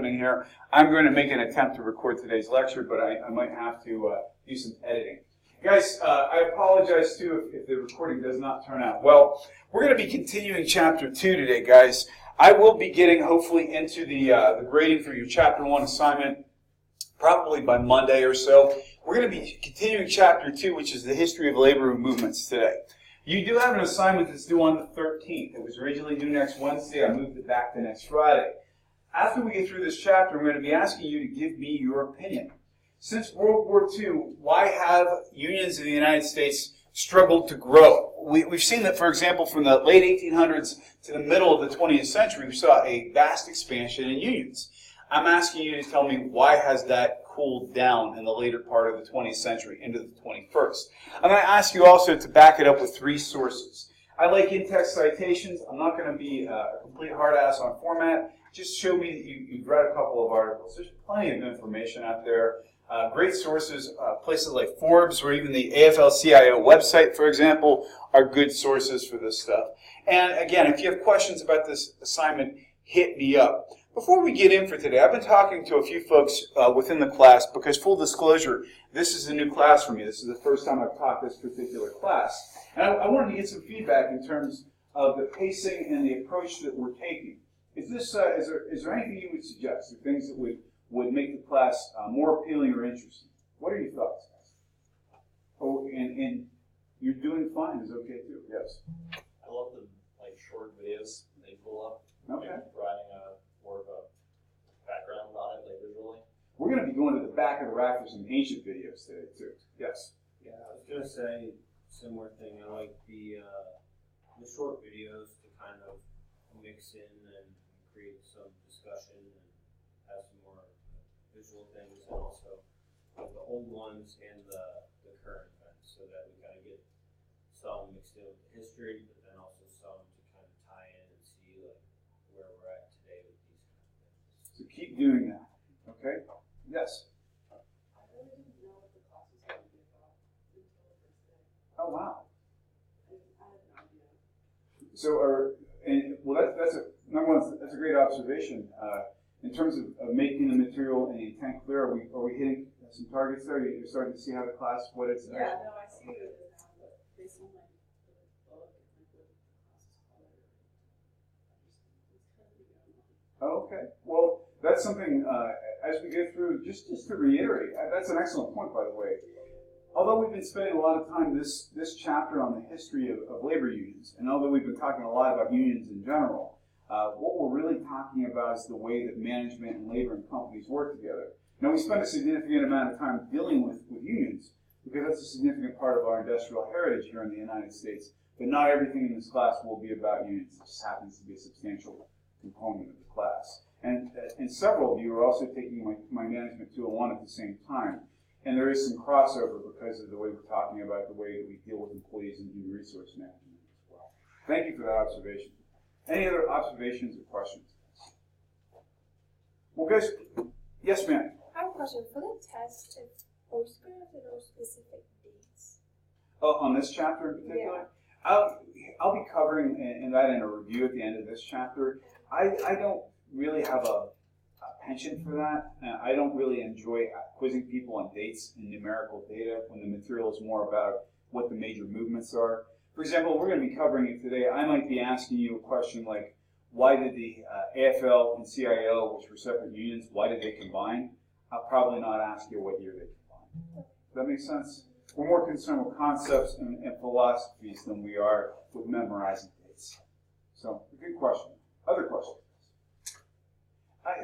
happening here. I'm going to make an attempt to record today's lecture, but I might have to do some editing. Guys, I apologize too if the recording does not turn out well. We're going to be continuing Chapter 2 today, guys. I will be getting, hopefully, into the grading for your Chapter 1 assignment probably by Monday or so. We're going to be continuing Chapter 2, which is the history of labor movements today. You do have an assignment that's due on the 13th. It was originally due next Wednesday. I moved it back to next Friday. After we get through this chapter, I'm going to be asking you to give me your opinion. Since World War II, why have unions in the United States struggled to grow? We've seen that, for example, from the late 1800s to the middle of the 20th century, we saw a vast expansion in unions. I'm asking you to tell me, why has that cooled down in the later part of the 20th century into the 21st? I'm going to ask you also to back it up with 3 sources. I like in-text citations. I'm not going to be a complete hard-ass on format. Just show me that you've read a couple of articles. There's plenty of information out there. Great sources, places like Forbes or even the AFL-CIO website, for example, are good sources for this stuff. And again, if you have questions about this assignment, hit me up. Before we get in for today, I've been talking to a few folks within the class because, full disclosure, this is a new class for me. This is the first time I've taught this particular class. And I wanted to get some feedback in terms of the pacing and the approach that we're taking. Is there anything you would suggest, or things that would make the class more appealing or interesting? What are your thoughts? Oh, and you're doing fine is okay too. Yes. I love the short videos they pull up. Okay. Providing more of a background on it, visually. We're going to be going to the back of the rack for some ancient videos today too. Yes. Yeah, I was going to say similar thing. I like the short videos to kind of mix in and create some discussion and have some more visual things, and also the old ones and the current events, so that we kind of get some mixed in with the history, but then also some to kind of tie in and see where we're at today with these kind of things. So keep doing that. Okay? Yes. I really didn't know what the class was going to be about until the first day. Oh wow. I had no idea. So that's a great observation. In terms of making the material and the intent clear, are we hitting some targets there? You're starting to see how the class, what it's actually. Yeah, no, I see what it is now, but they seem like the book and what the class is called. It's kind of going on. Oh, okay. Well, that's something as we go through. Just to reiterate, that's an excellent point, by the way. Although we've been spending a lot of time this chapter on the history of labor unions, and although we've been talking a lot about unions in general, what we're really talking about is the way that management and labor and companies work together. Now, we spend a significant amount of time dealing with unions because that's a significant part of our industrial heritage here in the United States. But not everything in this class will be about unions. It just happens to be a substantial component of the class. And several of you are also taking my Management 201 at the same time. And there is some crossover because of the way we're talking about the way that we deal with employees and human resource management as well. Thank you for that observation. Any other observations or questions? Well, guys, yes, ma'am. I have a question. For the test, are we going to have to know specific dates? Oh, on this chapter in particular? Yeah. I'll be covering that in a review at the end of this chapter. I don't really have a penchant for that. I don't really enjoy quizzing people on dates and numerical data when the material is more about what the major movements are. For example, we're going to be covering it today. I might be asking you a question like, why did the AFL and CIO, which were separate unions, why did they combine? I'll probably not ask you what year they combined. Does that make sense? We're more concerned with concepts and philosophies than we are with memorizing dates. So, good question. Other questions?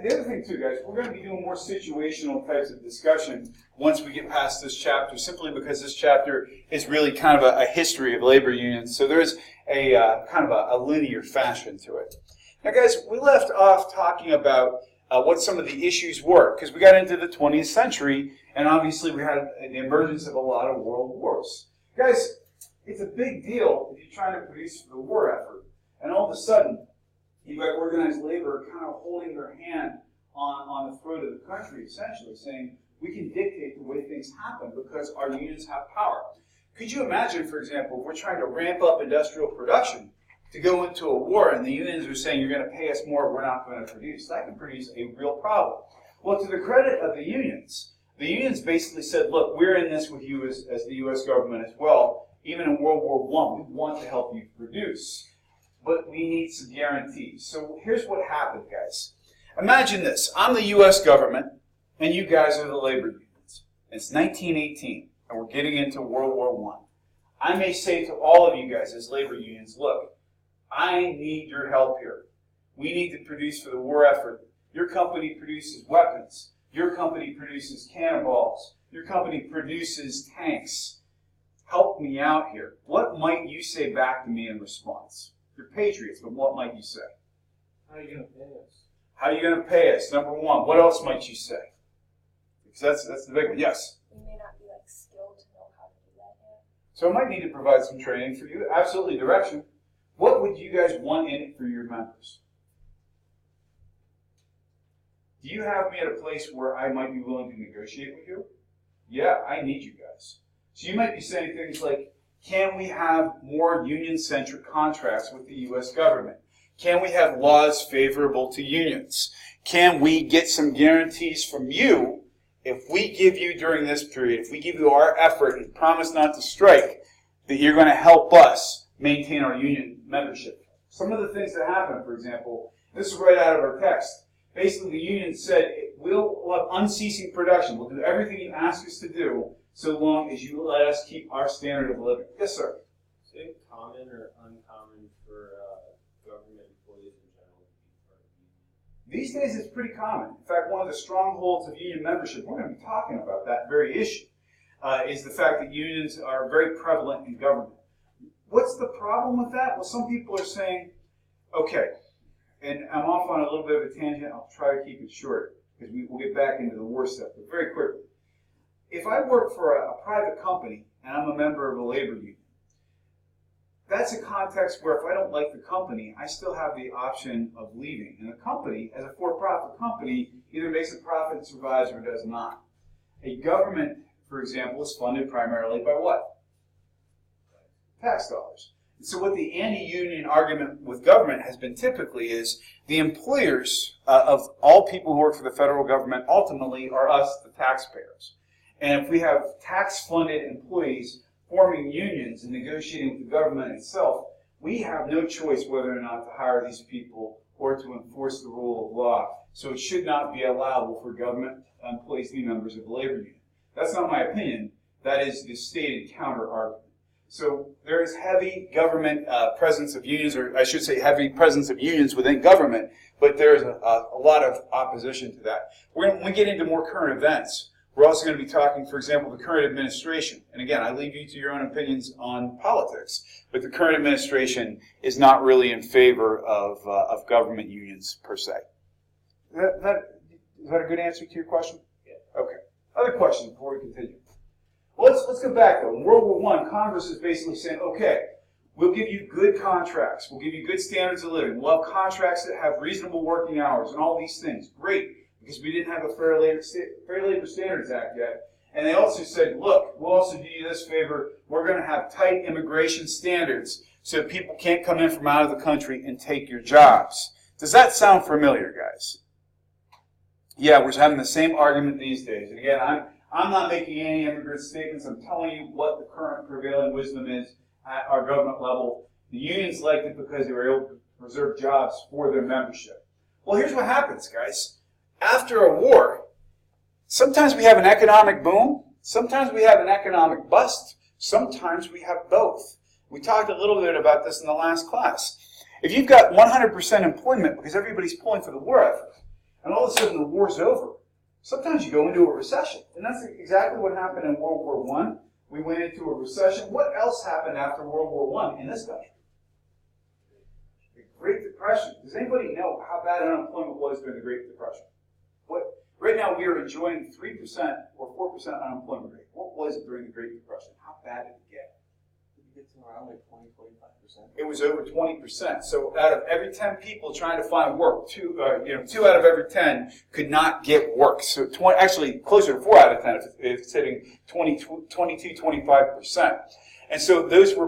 The other thing too, guys, we're going to be doing more situational types of discussion once we get past this chapter, simply because this chapter is really kind of a history of labor unions. So there's a kind of a linear fashion to it. Now, guys, we left off talking about what some of the issues were, because we got into the 20th century, and obviously we had the emergence of a lot of world wars. Guys, it's a big deal if you're trying to produce for the war effort, and all of a sudden, you've got organized labor kind of holding their hand on the throat of the country, essentially saying, we can dictate the way things happen because our unions have power. Could you imagine, for example, if we're trying to ramp up industrial production to go into a war and the unions are saying you're going to pay us more, we're not going to produce. That can produce a real problem. Well, to the credit of the unions basically said, look, we're in this with you as the U.S. government as well. Even in World War I, we want to help you produce, but we need some guarantees. So here's what happened, guys. Imagine this. I'm the U.S. government, and you guys are the labor unions. It's 1918, and we're getting into World War I. I may say to all of you guys as labor unions, look, I need your help here. We need to produce for the war effort. Your company produces weapons. Your company produces cannonballs. Your company produces tanks. Help me out here. What might you say back to me in response? You're patriots, but what might you say? How are you going to pay us? How are you going to pay us? Number one. What else might you say? Because that's the big one. Yes? We may not be like skilled to know how to do that yet. So I might need to provide some training for you. Absolutely, direction. What would you guys want in it for your members? Do you have me at a place where I might be willing to negotiate with you? Yeah, I need you guys. So you might be saying things like, can we have more union-centric contracts with the U.S. government? Can we have laws favorable to unions? Can we get some guarantees from you if we give you during this period, if we give you our effort and promise not to strike, that you're going to help us maintain our union membership? Some of the things that happen, for example, this is right out of our text. Basically, the union said, we'll have unceasing production. We'll do everything you ask us to do so long as you let us keep our standard of living. Yes, sir? Is it common or uncommon for government employees in general to be part of the union? These days, it's pretty common. In fact, one of the strongholds of union membership, we're going to be talking about that very issue, is the fact that unions are very prevalent in government. What's the problem with that? Well, some people are saying, okay, and I'm off on a little bit of a tangent. I'll try to keep it short because we'll get back into the war stuff, but very quickly. If I work for a private company and I'm a member of a labor union, that's a context where if I don't like the company, I still have the option of leaving. And the company, as a for-profit company, either makes a profit and survives or does not. A government, for example, is funded primarily by what? Tax dollars. So what the anti-union argument with government has been typically is the employers of all people who work for the federal government ultimately are us, the taxpayers. And if we have tax-funded employees forming unions and negotiating with the government itself, we have no choice whether or not to hire these people or to enforce the rule of law. So it should not be allowable for government employees to be members of the labor union. That's not my opinion. That is the stated counter-argument. So there is heavy government presence of unions, or I should say heavy presence of unions within government, but there's a lot of opposition to that. When we get into more current events, we're also going to be talking, for example, the current administration. And again, I leave you to your own opinions on politics, but the current administration is not really in favor of government unions per se. Is that a good answer to your question? Yeah. Okay. Other questions before we continue? Well, let's go back though. In World War I, Congress is basically saying, okay, we'll give you good contracts. We'll give you good standards of living. We'll have contracts that have reasonable working hours and all these things. Great, because we didn't have a Fair Labor Standards Act yet. And they also said, look, we'll also do you this favor. We're going to have tight immigration standards so that people can't come in from out of the country and take your jobs. Does that sound familiar, guys? Yeah, we're having the same argument these days. And again, I'm not making any immigrant statements. I'm telling you what the current prevailing wisdom is at our government level. The unions liked it because they were able to preserve jobs for their membership. Well, here's what happens, guys. After a war, sometimes we have an economic boom. Sometimes we have an economic bust. Sometimes we have both. We talked a little bit about this in the last class. If you've got 100% employment because everybody's pulling for the war effort, and all of a sudden the war's over, sometimes you go into a recession. And that's exactly what happened in World War I. We went into a recession. What else happened after World War I in this country? The Great Depression. Does anybody know how bad unemployment was during the Great Depression? Right now we are enjoying 3% or 4% unemployment rate. What was it during the Great Depression? How bad did it get? Did it get to around like 20-25%? It was over 20%. So out of every 10 people trying to find work, 2 out of every 10 could not get work. So actually closer to 4 out of 10 if it's hitting 22, 25%. And so those were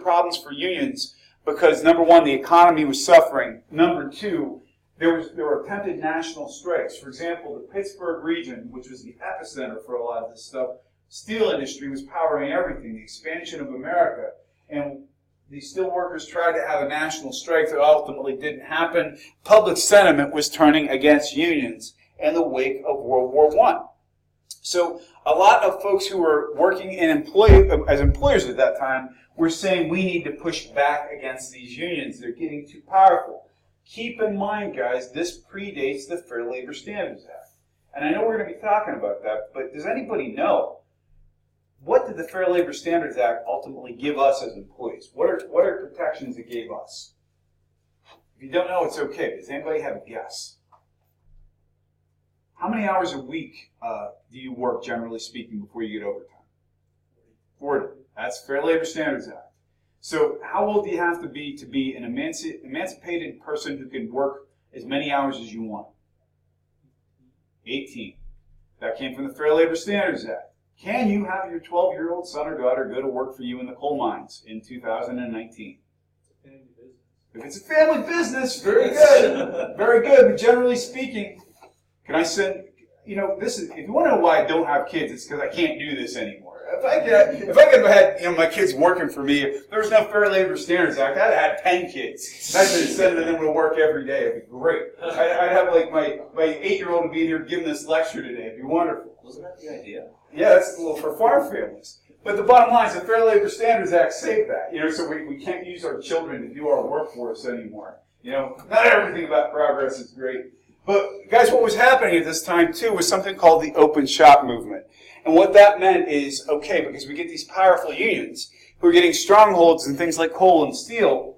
problems for unions because number one, the economy was suffering. Number two, there were attempted national strikes. For example, the Pittsburgh region, which was the epicenter for a lot of this stuff, steel industry was powering everything, the expansion of America. And the steel workers tried to have a national strike that ultimately didn't happen. Public sentiment was turning against unions in the wake of World War I. So a lot of folks who were working as employers at that time were saying we need to push back against these unions. They're getting too powerful. Keep in mind, guys, this predates the Fair Labor Standards Act. And I know we're going to be talking about that, but does anybody know, what did the Fair Labor Standards Act ultimately give us as employees? What are protections it gave us? If you don't know, it's okay. Does anybody have a guess? How many hours a week do you work, generally speaking, before you get overtime? 40. That's Fair Labor Standards Act. So how old do you have to be an emancipated person who can work as many hours as you want? 18. That came from the Fair Labor Standards Act. Can you have your 12-year-old son or daughter go to work for you in the coal mines in 2019? If it's a family business, very good. Very good. But generally speaking, can I send, if you want to know why I don't have kids, it's because I can't do this anymore. If I could have had my kids working for me, if there was no Fair Labor Standards Act, I'd have had 10 kids. I'd been sending them to work every day. It'd be great. I'd have like my 8-year-old to be here giving this lecture today. It'd be wonderful. Wasn't that the idea? Yeah, that's for farm families. But the bottom line is the Fair Labor Standards Act saved that. So we can't use our children to do our work for us anymore. Not everything about progress is great. But guys, what was happening at this time too was something called the open shop movement. And what that meant is, okay, because we get these powerful unions who are getting strongholds in things like coal and steel,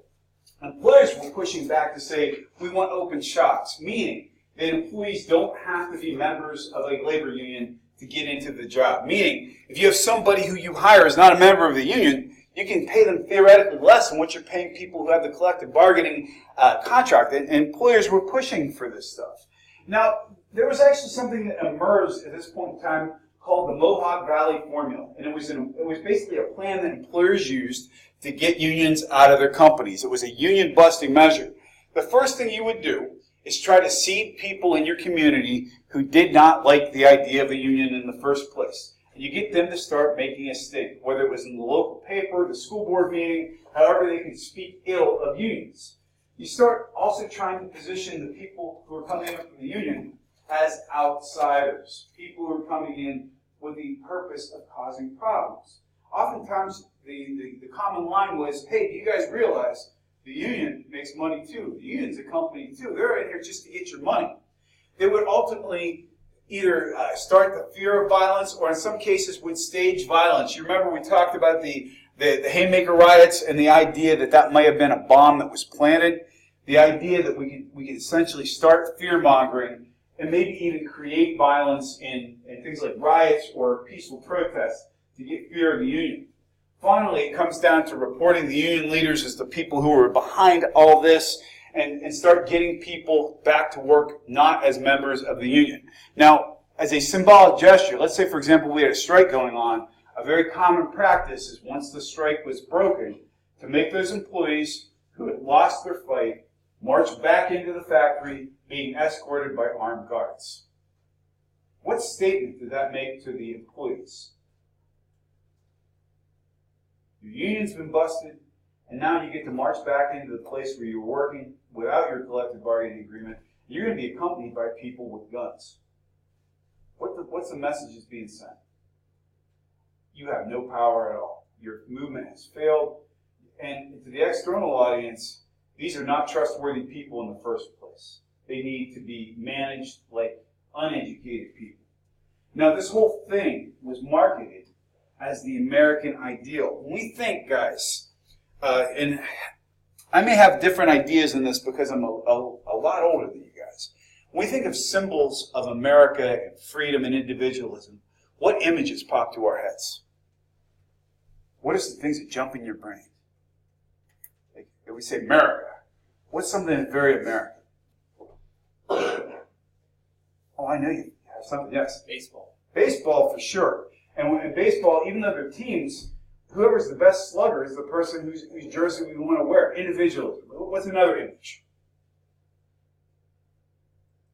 employers were pushing back to say, we want open shops, meaning that employees don't have to be members of a labor union to get into the job. Meaning, if you have somebody who you hire is not a member of the union, you can pay them theoretically less than what you're paying people who have the collective bargaining contract. And employers were pushing for this stuff. Now, there was actually something that emerged at this point in time called the Mohawk Valley Formula. And it was basically a plan that employers used to get unions out of their companies. It was a union-busting measure. The first thing you would do is try to seed people in your community who did not like the idea of a union in the first place. And you get them to start making a stink, whether it was in the local paper, the school board meeting, however they could speak ill of unions. You start also trying to position the people who are coming in from the union as outsiders, people who are coming in with the purpose of causing problems. Oftentimes, the common line was, hey, do you guys realize the union makes money too? The union's a company too. They're in here just to get your money. They would ultimately either start the fear of violence or in some cases would stage violence. You remember we talked about the Haymaker riots and the idea that that might have been a bomb that was planted. The idea that we could essentially start fear-mongering and maybe even create violence in things like riots or peaceful protests to get fear of the union. Finally, it comes down to reporting the union leaders as the people who are behind all this and start getting people back to work not as members of the union. Now, as a symbolic gesture, let's say, for example, we had a strike going on, a very common practice is once the strike was broken, to make those employees who had lost their fight march back into the factory being escorted by armed guards. What statement did that make to the employees? Your union's been busted, and now you get to march back into the place where you were working without your collective bargaining agreement. You're going to be accompanied by people with guns. What's the message that's being sent? You have no power at all. Your movement has failed. And to the external audience, these are not trustworthy people in the first place. They need to be managed like uneducated people. Now, this whole thing was marketed as the American ideal. When we think, guys, and I may have different ideas in this because I'm a lot older than you guys. When we think of symbols of America and freedom and individualism, what images pop to our heads? What are some things that jump in your brain? Like, if we say America, what's something that's very American? Oh, I know you have something, yes. Baseball. Baseball, for sure. And in baseball, even though they're teams, whoever's the best slugger is the person whose jersey we want to wear. Individualism. What's another image?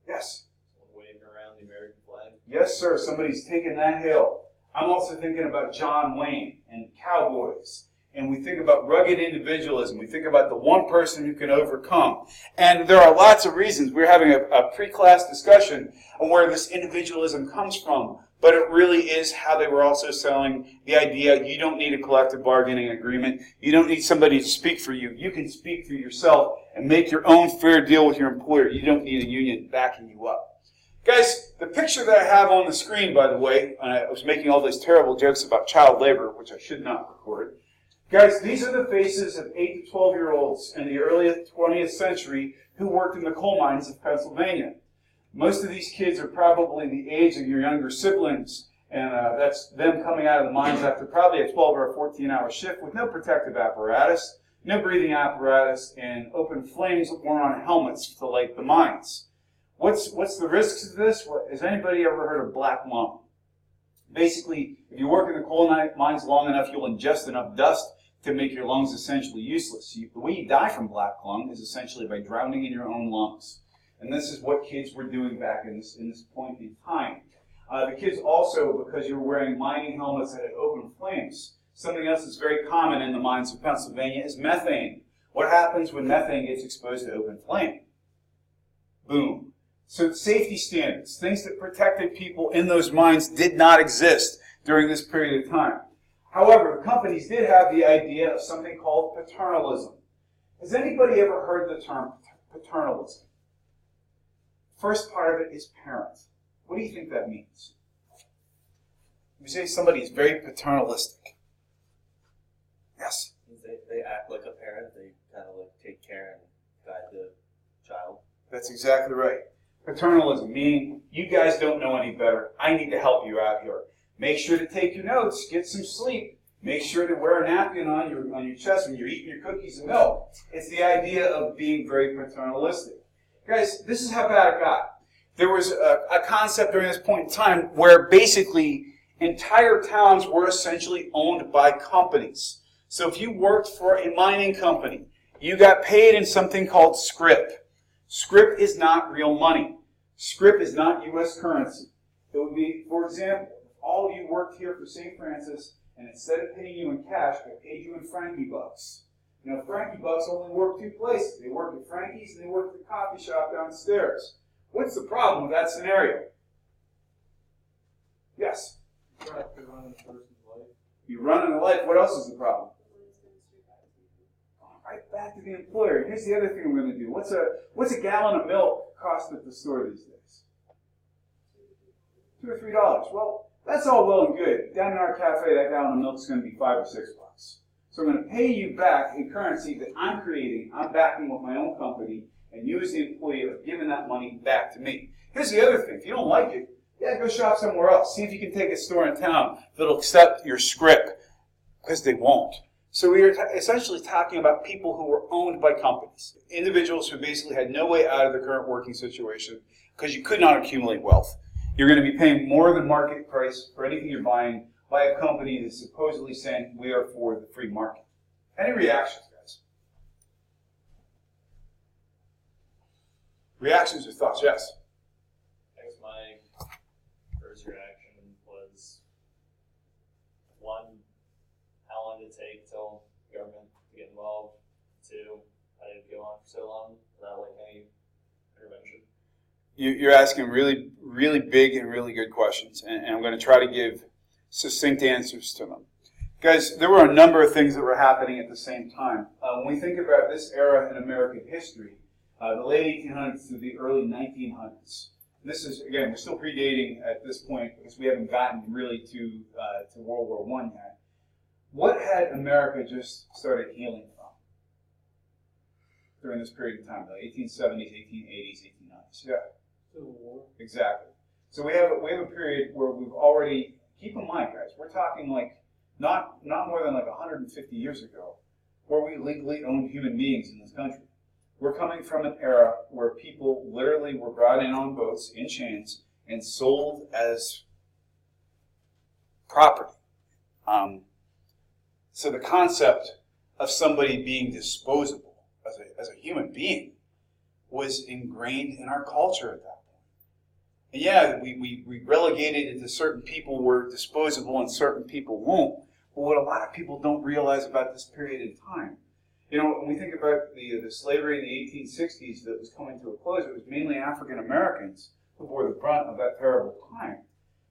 Yes? Someone waving around the American flag. Yes, sir. Somebody's taking that hill. I'm also thinking about John Wayne and cowboys. And we think about rugged individualism. We think about the one person who can overcome. And there are lots of reasons. We're having a pre-class discussion on where this individualism comes from. But it really is how they were also selling the idea you don't need a collective bargaining agreement. You don't need somebody to speak for you. You can speak for yourself and make your own fair deal with your employer. You don't need a union backing you up. Guys, the picture that I have on the screen, by the way, I was making all those terrible jokes about child labor, which I should not record. Guys, these are the faces of 8 to 12-year-olds in the early 20th century who worked in the coal mines of Pennsylvania. Most of these kids are probably the age of your younger siblings, and that's them coming out of the mines after probably a 12 or a 14-hour shift with no protective apparatus, no breathing apparatus, and open flames worn on helmets to light the mines. What's the risks of this? Has anybody ever heard of black lung? Basically, if you work in the coal mines long enough, you'll ingest enough dust to make your lungs essentially useless. The way you die from black lung is essentially by drowning in your own lungs. And this is what kids were doing back in this point in time. The kids also, because you're wearing mining helmets that had open flames, something else that's very common in the mines of Pennsylvania is methane. What happens when methane gets exposed to open flame? Boom. So safety standards, things that protected people in those mines, did not exist during this period of time. However, the companies did have the idea of something called paternalism. Has anybody ever heard the term paternalism? First part of it is parent. What do you think that means? You say somebody is very paternalistic. Yes? They act like a parent. They kind of like take care and guide the child. That's exactly right. Paternalism, meaning you guys don't know any better. I need to help you out here. Make sure to take your notes. Get some sleep. Make sure to wear a napkin on your chest when you're eating your cookies and milk. It's the idea of being very paternalistic. Guys, this is how bad it got. There was a concept during this point in time where basically entire towns were essentially owned by companies. So if you worked for a mining company, you got paid in something called scrip. Scrip is not real money. Scrip is not U.S. currency. It would be, for example, if all of you worked here for St. Francis, and instead of paying you in cash, I paid you in Frankie bucks. You know, Frankie bucks only work two places. They work at Frankie's and they work at the coffee shop downstairs. What's the problem with that scenario? Yes? You run in a life. What else is the problem? Right back to the employer. Here's the other thing I'm going to do. What's a gallon of milk cost at the store these days? $2 or $3. Well, that's all well and good. Down in our cafe, that gallon of milk is going to be $5 or $6. So I'm going to pay you back in currency that I'm creating. I'm backing with my own company, and you as the employee are giving that money back to me. Here's the other thing. If you don't like it, yeah, go shop somewhere else. See if you can take a store in town that'll accept your scrip, because they won't. So we are essentially talking about people who were owned by companies, individuals who basically had no way out of the current working situation because you could not accumulate wealth. You're going to be paying more than market price for anything you're buying by a company that's supposedly saying we are for the free market. Any reactions, guys? Reactions or thoughts? Yes? I guess my first reaction was, one, how long did it take till government to get involved? Two, how did it go on for so long without like any intervention? You're asking really, really big and really good questions, and I'm going to try to give succinct answers to them. Guys, there were a number of things that were happening at the same time. When we think about this era in American history, the late 1800s to the early 1900s, this is, again, we're still predating at this point because we haven't gotten really to World War I yet. What had America just started healing from during this period of time, the 1870s, 1880s, 1890s? Yeah. Civil War. Exactly. So we have a period where we've already, keep in mind, guys, we're talking like not more than like 150 years ago, where we legally owned human beings in this country. We're coming from an era where people literally were brought in on boats in chains and sold as property. So the concept of somebody being disposable as a human being was ingrained in our culture at that point. And yeah, we relegated it to certain people were disposable and certain people won't. But what a lot of people don't realize about this period in time, when we think about the slavery in the 1860s that was coming to a close, it was mainly African Americans who bore the brunt of that terrible time.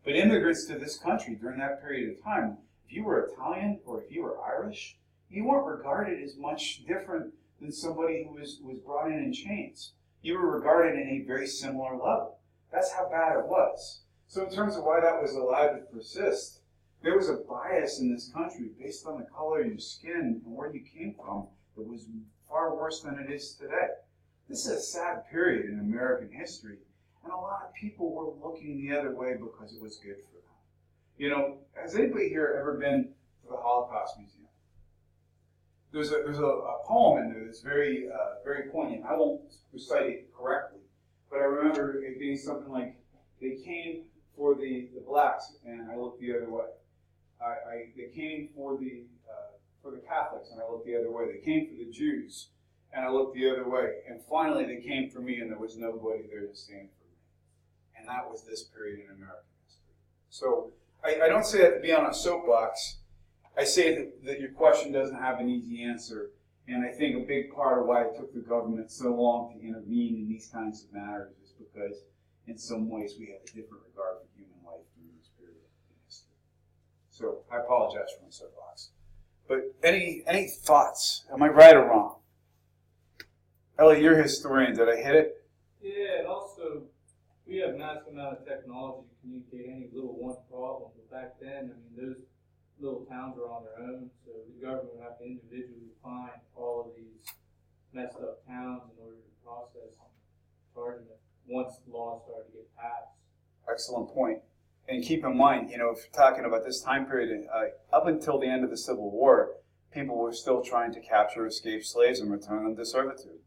But immigrants to this country during that period of time, if you were Italian or if you were Irish, you weren't regarded as much different than somebody who was brought in chains. You were regarded in a very similar level. That's how bad it was. So in terms of why that was allowed to persist, there was a bias in this country based on the color of your skin and where you came from that was far worse than it is today. This is a sad period in American history, and a lot of people were looking the other way because it was good for them. Has anybody here ever been to the Holocaust Museum? There's a poem in there that's very very poignant. I won't recite it correctly, but I remember it being something like, "They came for the blacks, and I looked the other way. They came for the Catholics, and I looked the other way. They came for the Jews, and I looked the other way. And finally, they came for me, and there was nobody there to stand for me." And that was this period in American history. So I don't say that to be on a soapbox. I say that your question doesn't have an easy answer, and I think a big part of why it took the government so long to intervene in these kinds of matters is because, in some ways, we have a different regard for human life during this period in history. So I apologize for my soapbox. But any thoughts? Am I right or wrong? Ellie, you're a historian. Did I hit it? Yeah, and also, we have massive amount of technology to communicate any little one problem. But back then, those little towns were on their own, so the government would have to individually find all of these messed up towns in order to process and charge them once laws started to get passed. Excellent point. And keep in mind, if you're talking about this time period, up until the end of the Civil War, people were still trying to capture escaped slaves and return them to servitude.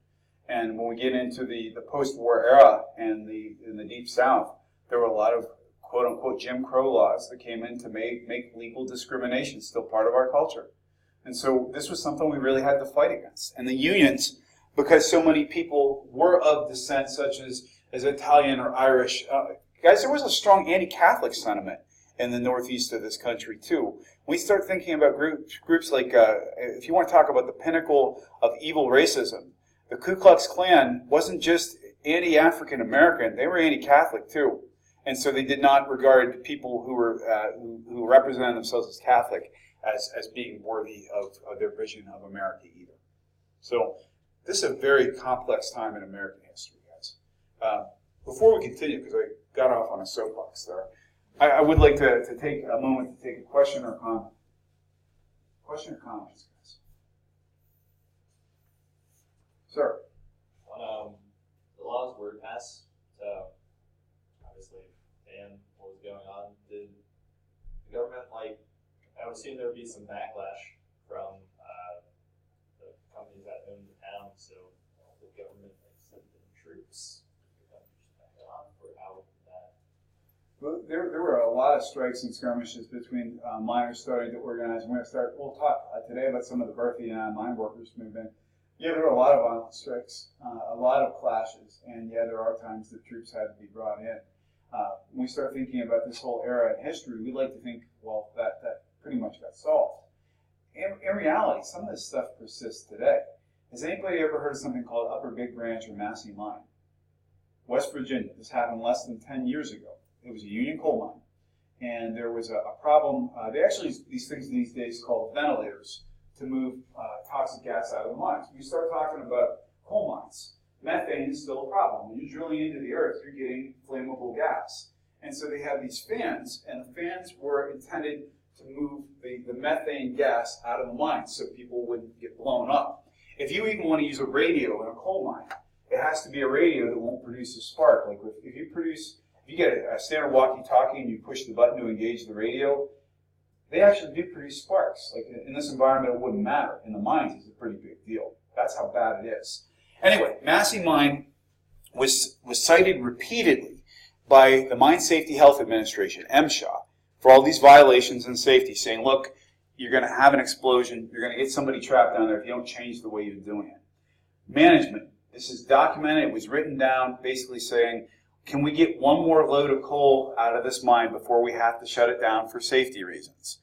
And when we get into the post-war era and in the Deep South, there were a lot of quote-unquote Jim Crow laws that came in to make legal discrimination still part of our culture. And so this was something we really had to fight against. And the unions, because so many people were of descent such as Italian or Irish, guys, there was a strong anti-Catholic sentiment in the northeast of this country too. We start thinking about groups like, if you want to talk about the pinnacle of evil racism, the Ku Klux Klan wasn't just anti-African American, they were anti-Catholic too. And so they did not regard people who represented themselves as Catholic as being worthy of their vision of America either. So this is a very complex time in American history, guys. Before we continue, because I got off on a soapbox there, I would like to take a moment to take a question or comment. Question or comments, guys? Sir? When the laws were passed, so obviously ban what was going on, did the government, I would assume there would be some backlash from the companies that owned the town, so the government sent in troops to back it off, or how that? Well, there were a lot of strikes and skirmishes between miners starting to organize. We'll talk today about some of the birthing mine workers movement. Yeah, there were a lot of violent strikes, a lot of clashes, and yeah, there are times that troops had to be brought in. When we start thinking about this whole era in history, we like to think, well, that pretty much got solved. In reality, some of this stuff persists today. Has anybody ever heard of something called Upper Big Branch or Massey Mine? West Virginia. This happened less than 10 years ago. It was a union coal mine, and there was a problem. They actually use these things these days called ventilators to move toxic gas out of the mines. When you start talking about coal mines, methane is still a problem. When you're drilling into the earth, you're getting flammable gas. And so they have these fans, and the fans were intended to move the methane gas out of the mine so people wouldn't get blown up. If you even want to use a radio in a coal mine, it has to be a radio that won't produce a spark. Like if you get a standard walkie-talkie and you push the button to engage the radio, they actually do produce sparks. Like in this environment, it wouldn't matter. In the mines, it's a pretty big deal. That's how bad it is. Anyway, Massey Mine was cited repeatedly by the Mine Safety Health Administration, MSHA, for all these violations in safety, saying, look, you're going to have an explosion. You're going to get somebody trapped down there if you don't change the way you're doing it. Management. This is documented. It was written down basically saying, can we get one more load of coal out of this mine before we have to shut it down for safety reasons?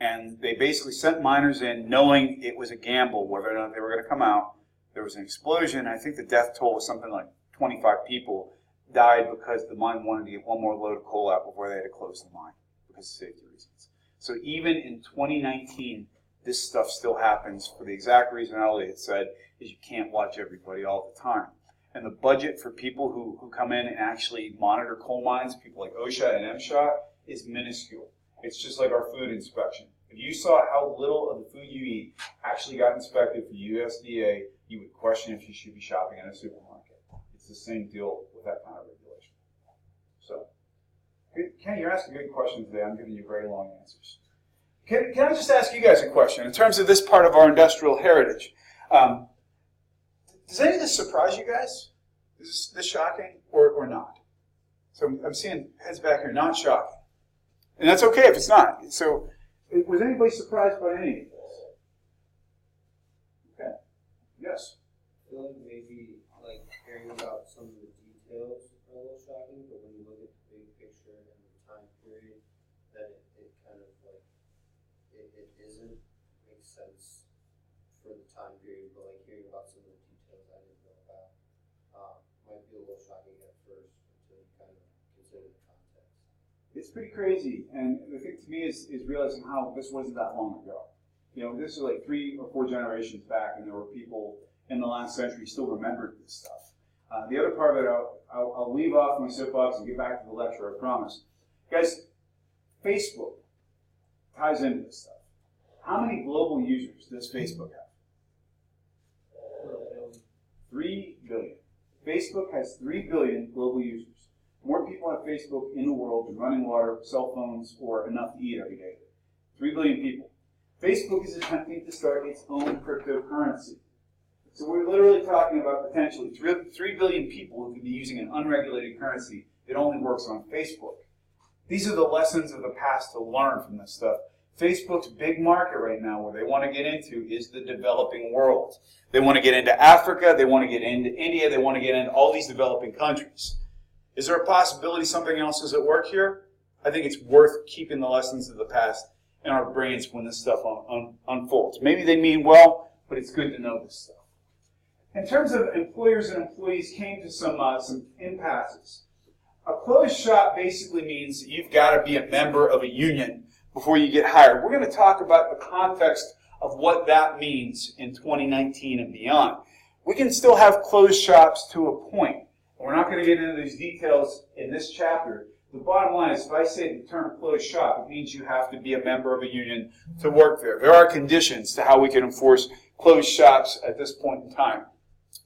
And they basically sent miners in knowing it was a gamble whether or not they were going to come out. There was an explosion. I think the death toll was something like 25 people died because the mine wanted to get one more load of coal out before they had to close the mine because of safety reasons. So even in 2019, this stuff still happens for the exact reason Elliot said, is you can't watch everybody all the time. And the budget for people who come in and actually monitor coal mines, people like OSHA and MSHA, is minuscule. It's just like our food inspection. If you saw how little of the food you eat actually got inspected for USDA, you would question if you should be shopping in a supermarket. It's the same deal with that kind of regulation. So, Kenny, you're asking good questions today. I'm giving you very long answers. Can I just ask you guys a question? In terms of this part of our industrial heritage, does any of this surprise you guys? Is this shocking or not? So I'm seeing heads back here, not shocking. And that's okay if it's not. So was anybody surprised by any of this? Okay. Yes. I feel like maybe like hearing about some of the details are a little shocking, but when you look at the big picture and the time period, that it kind of like it isn't makes sense for the time period, but like hearing about some of the details I didn't know about might be a little shocking at first until you kind of consider the context. It's pretty crazy, and the thing to me is realizing how this wasn't that long ago. You know, this is like 3 or 4 generations back, and there were people in the last century still remembered this stuff. The other part of it, I'll leave off my soapbox and get back to the lecture, I promise. Guys, Facebook ties into this stuff. How many global users does Facebook have? 3 billion. Facebook has 3 billion global users. More people have Facebook in the world than running water, cell phones, or enough to eat every day. 3 billion people. Facebook is attempting to start its own cryptocurrency. So we're literally talking about potentially 3 billion people who could be using an unregulated currency that only works on Facebook. These are the lessons of the past to learn from this stuff. Facebook's big market right now where they want to get into is the developing world. They want to get into Africa, they want to get into India, they want to get into all these developing countries. Is there a possibility something else is at work here? I think it's worth keeping the lessons of the past in our brains when this stuff unfolds. Maybe they mean well, but it's good to know this stuff. In terms of employers and employees, came to some impasses. A closed shop basically means that you've got to be a member of a union before you get hired. We're going to talk about the context of what that means in 2019 and beyond. We can still have closed shops to a point. We're not going to get into these details in this chapter. The bottom line is if I say the term closed shop, it means you have to be a member of a union to work there. There are conditions to how we can enforce closed shops at this point in time.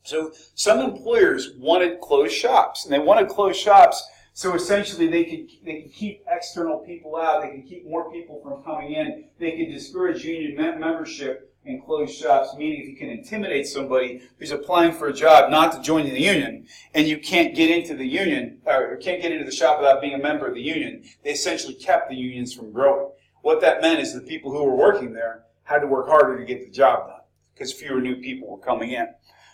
So some employers wanted closed shops, and they wanted closed shops so essentially they could keep external people out, they could keep more people from coming in, they could discourage union membership in closed shops, meaning if you can intimidate somebody who's applying for a job not to join the union, and you can't get into the union, or can't get into the shop without being a member of the union, they essentially kept the unions from growing. What that meant is the people who were working there had to work harder to get the job done, because fewer new people were coming in.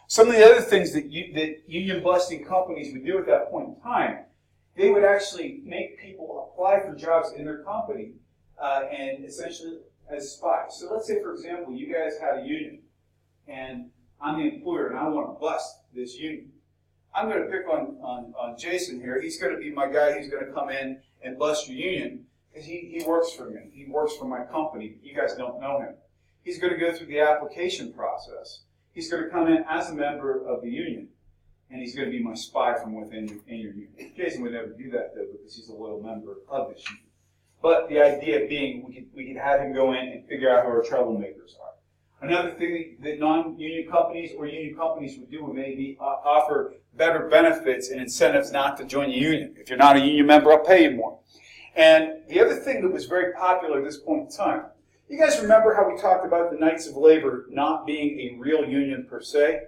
Some of the other things that union-busting companies would do at that point in time, they would actually make people apply for jobs in their company and essentially as spies. So let's say, for example, you guys had a union, and I'm the employer, and I want to bust this union. I'm going to pick on Jason here. He's going to be my guy who's going to come in and bust your union because he works for me. He works for my company. You guys don't know him. He's going to go through the application process. He's going to come in as a member of the union, and he's going to be my spy from within your union. Jason would never do that, though, because he's a loyal member of this union. But the idea being we could have him go in and figure out who our troublemakers are. Another thing that non-union companies or union companies would do would maybe offer better benefits and incentives not to join the union. If you're not a union member, I'll pay you more. And the other thing that was very popular at this point in time, you guys remember how we talked about the Knights of Labor not being a real union per se?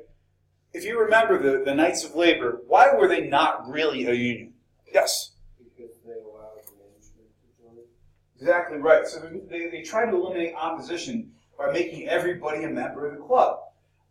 If you remember the Knights of Labor, why were they not really a union? Yes? Because they allowed management to join. Exactly right. So they try to eliminate opposition by making everybody a member of the club.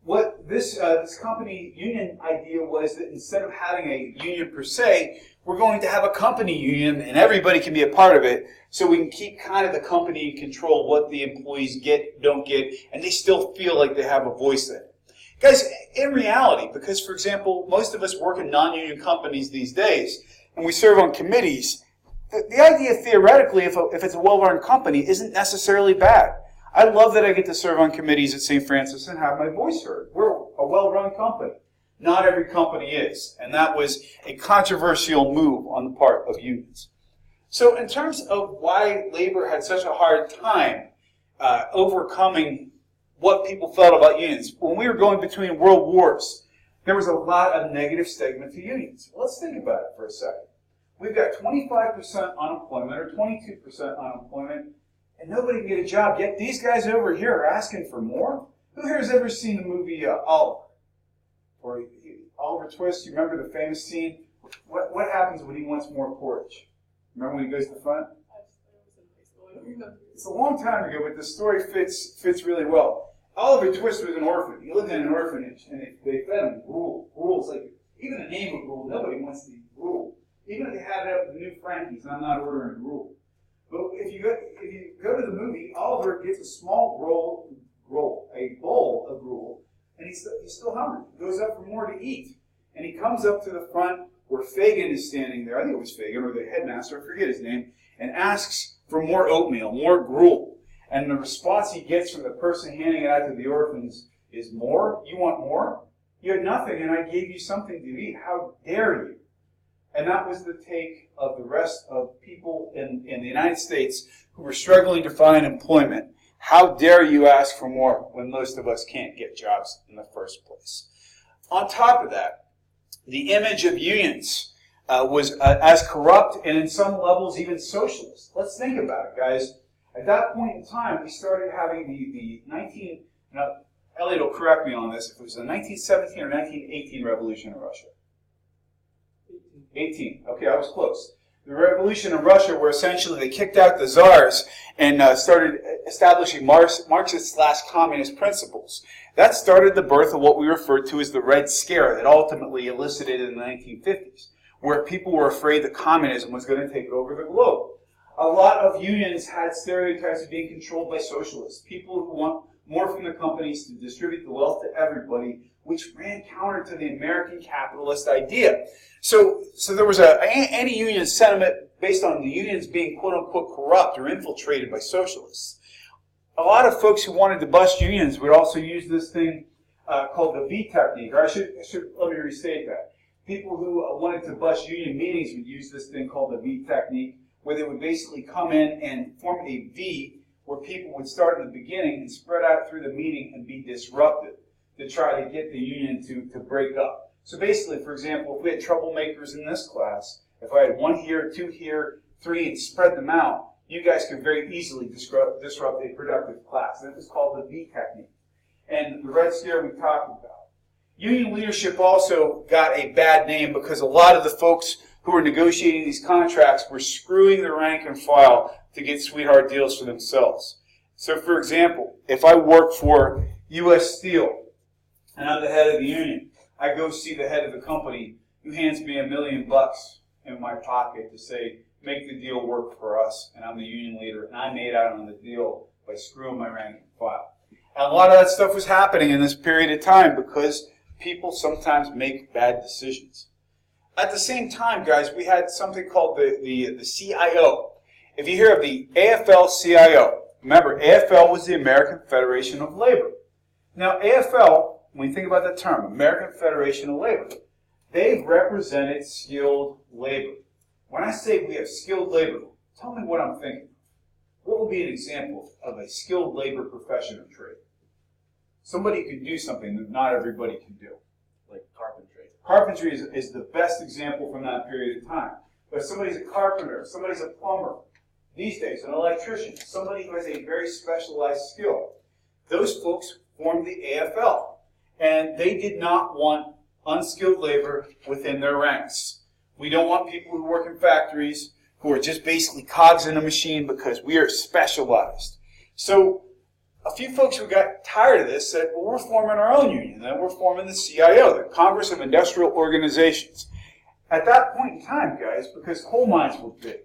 What this company union idea was that instead of having a union per se, we're going to have a company union and everybody can be a part of it, so we can keep kind of the company in control of what the employees get, don't get, and they still feel like they have a voice in it. Guys, in reality, because for example, most of us work in non-union companies these days, and we serve on committees, the idea theoretically, if it's a well-run company, isn't necessarily bad. I love that I get to serve on committees at St. Francis and have my voice heard. We're a well-run company. Not every company is, and that was a controversial move on the part of unions. So in terms of why labor had such a hard time overcoming what people felt about unions, when we were going between world wars, there was a lot of negative stigma to unions. Let's think about it for a second. We've got 25% unemployment or 22% unemployment, and nobody can get a job, yet these guys over here are asking for more? Who here has ever seen the movie Oliver? Or Oliver Twist, you remember the famous scene? What happens when he wants more porridge? Remember when he goes to the front? It's a long time ago, but the story fits really well. Oliver Twist was an orphan. He lived in an orphanage, and they fed him gruel. Gruel's like, even the name of gruel, nobody wants to eat gruel. Even if they had it up at the new Frankie's, I'm not ordering gruel. But if you go to the movie, Oliver gets a small a bowl of gruel, and he's still hungry. He goes up for more to eat. And he comes up to the front where Fagin is standing there, I think it was Fagin, or the headmaster, I forget his name, and asks for more oatmeal, more gruel. And the response he gets from the person handing it out to the orphans is, more? You want more? You had nothing, and I gave you something to eat. How dare you? And that was the take of the rest of people in the United States who were struggling to find employment. How dare you ask for more when most of us can't get jobs in the first place? On top of that, the image of unions was as corrupt and in some levels even socialist. Let's think about it, guys. At that point in time, we started having Elliot will correct me on this, if it was the 1917 or 1918 revolution in Russia. 18. Okay, I was close. The revolution in Russia, where essentially they kicked out the czars and started establishing Marxist/communist principles. That started the birth of what we refer to as the Red Scare that ultimately elicited in the 1950s, where people were afraid that communism was going to take over the globe. A lot of unions had stereotypes of being controlled by socialists, people who want more from the companies to distribute the wealth to everybody, which ran counter to the American capitalist idea. So there was an anti-union sentiment based on the unions being quote-unquote corrupt or infiltrated by socialists. A lot of folks who wanted to bust unions would also use this thing called the V technique, or I should let me restate that. People who wanted to bust union meetings would use this thing called the V technique, where they would basically come in and form a V where people would start in the beginning and spread out through the meeting and be disruptive to try to get the union to break up. So basically, for example, if we had troublemakers in this class, if I had 1 here, 2 here, 3, and spread them out, you guys could very easily disrupt a productive class. And it was called the V technique. And the Red Scare we talked about. Union leadership also got a bad name because a lot of the folks who were negotiating these contracts were screwing the rank and file to get sweetheart deals for themselves. So for example, if I work for U.S. Steel and I'm the head of the union, I go see the head of the company who hands me $1 million in my pocket to say, make the deal work for us, and I'm the union leader, and I made out on the deal by screwing my rank and file. And a lot of that stuff was happening in this period of time because people sometimes make bad decisions. At the same time, guys, we had something called the CIO. If you hear of the AFL-CIO, remember, AFL was the American Federation of Labor. Now, AFL, when you think about that term, American Federation of Labor, they represented skilled labor. When I say we have skilled labor, tell me what I'm thinking. What would be an example of a skilled labor profession or trade? Somebody can do something that not everybody can do. Like carpentry. Carpentry is the best example from that period of time. But if somebody's a carpenter, if somebody's a plumber, these days, an electrician, somebody who has a very specialized skill, those folks formed the AFL. And they did not want unskilled labor within their ranks. We don't want people who work in factories, who are just basically cogs in a machine because we are specialized. So a few folks who got tired of this said, well, we're forming our own union, and we're forming the CIO, the Congress of Industrial Organizations. At that point in time, guys, because coal mines were big,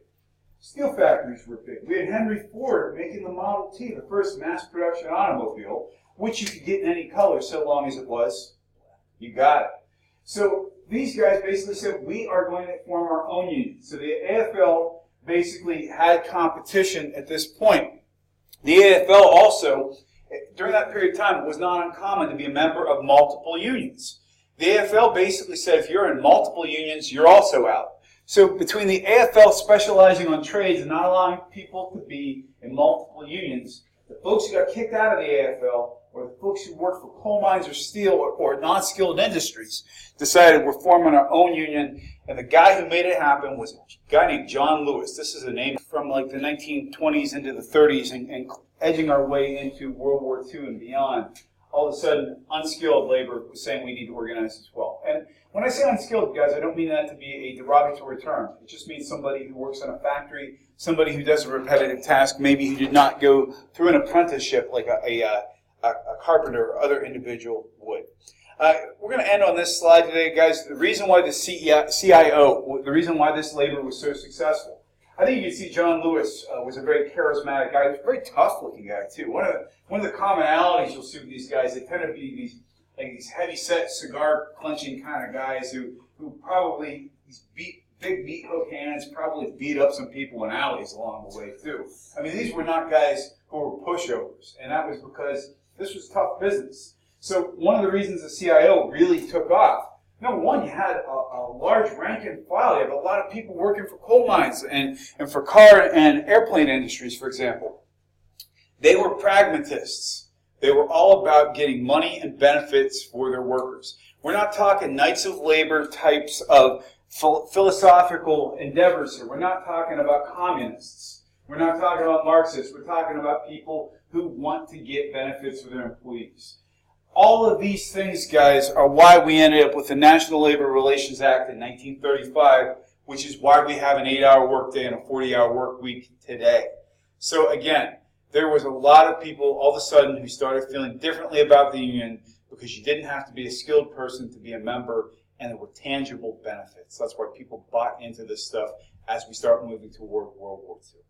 steel factories were big, we had Henry Ford making the Model T, the first mass production automobile, which you could get in any color so long as it was, you got it. So these guys basically said, we are going to form our own union. So the AFL basically had competition at this point. The AFL also, during that period of time, it was not uncommon to be a member of multiple unions. The AFL basically said, if you're in multiple unions, you're also out. So between the AFL specializing on trades and not allowing people to be in multiple unions, the folks who got kicked out of the AFL, or the folks who worked for coal mines or steel or non-skilled industries, decided we're forming our own union. And the guy who made it happen was a guy named John Lewis. This is a name from like the 1920s into the 30s and edging our way into World War II and beyond. All of a sudden, unskilled labor was saying we need to organize as well. And when I say unskilled, guys, I don't mean that to be a derogatory term. It just means somebody who works in a factory, somebody who does a repetitive task, maybe who did not go through an apprenticeship like a carpenter or other individual would. We're going to end on this slide today, guys. The reason why the CIO, the reason why this labor was so successful. I think you can see John Lewis was a very charismatic guy. He was a very tough-looking guy, too. One of the commonalities you'll see with these guys, they tend to be these heavy-set, cigar-clenching kind of guys who probably, these big meat hook hands, probably beat up some people in alleys along the way, too. I mean, these were not guys who were pushovers, and that was because this was tough business. So one of the reasons the CIO really took off, number one, you had a large rank and file. You have a lot of people working for coal mines and for car and airplane industries, for example. They were pragmatists. They were all about getting money and benefits for their workers. We're not talking knights of labor types of philosophical endeavors here. We're not talking about communists. We're not talking about Marxists. We're talking about people who want to get benefits for their employees. All of these things, guys, are why we ended up with the National Labor Relations Act in 1935, which is why we have an 8-hour workday and a 40-hour work week today. So again, there was a lot of people all of a sudden who started feeling differently about the union because you didn't have to be a skilled person to be a member, and there were tangible benefits. That's why people bought into this stuff as we start moving toward World War II.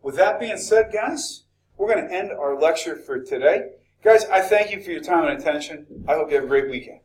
With that being said, guys, we're going to end our lecture for today. Guys, I thank you for your time and attention. I hope you have a great weekend.